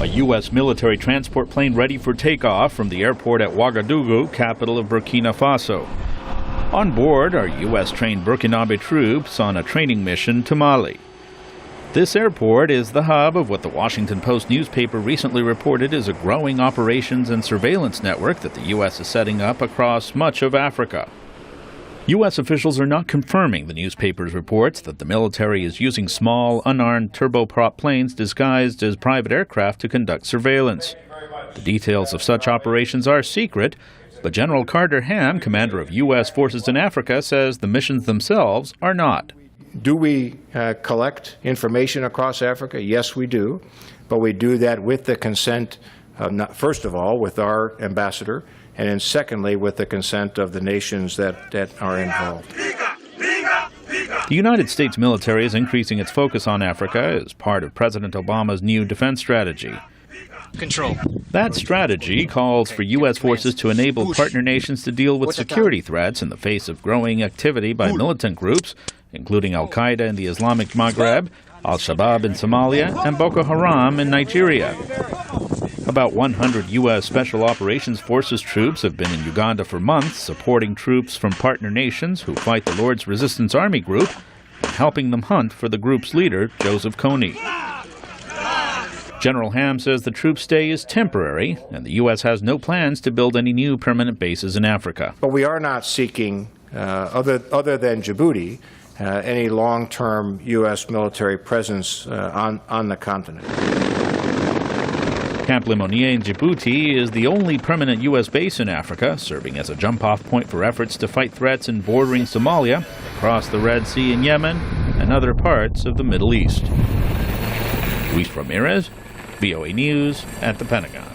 A U.S. military transport plane ready for takeoff from the airport at Ouagadougou, capital of Burkina Faso. On board are U.S.-trained Burkinabe troops on a training mission to Mali. This airport is the hub of what the Washington Post newspaper recently reported is a growing operations and surveillance network that the U.S. is setting up across much of Africa. U.S. officials are not confirming the newspaper's reports that the military is using small, unarmed turboprop planes disguised as private aircraft to conduct surveillance. The details of such operations are secret, but General Carter Ham, commander of U.S. forces in Africa, says the missions themselves are not. Do we collect information across Africa? Yes, we do. But we do that with the consent, first of all, with our ambassador, and then secondly, with the consent of the nations that are involved. The United States military is increasing its focus on Africa as part of President Obama's new defense strategy. Control. That strategy calls for U.S. forces to enable partner nations to deal with security threats in the face of growing activity by militant groups, including Al-Qaeda in the Islamic Maghreb, Al-Shabaab in Somalia, and Boko Haram in Nigeria. About 100 U.S. Special Operations Forces troops have been in Uganda for months, supporting troops from partner nations who fight the Lord's Resistance Army Group and helping them hunt for the group's leader, Joseph Kony. General Ham says the troop stay is temporary, and the U.S. has no plans to build any new permanent bases in Africa. But we are not seeking, other than Djibouti, any long-term U.S. military presence on the continent. Camp Lemonnier in Djibouti is the only permanent U.S. base in Africa, serving as a jump-off point for efforts to fight threats in bordering Somalia, across the Red Sea in Yemen, and other parts of the Middle East. Luis Ramirez, VOA News at the Pentagon.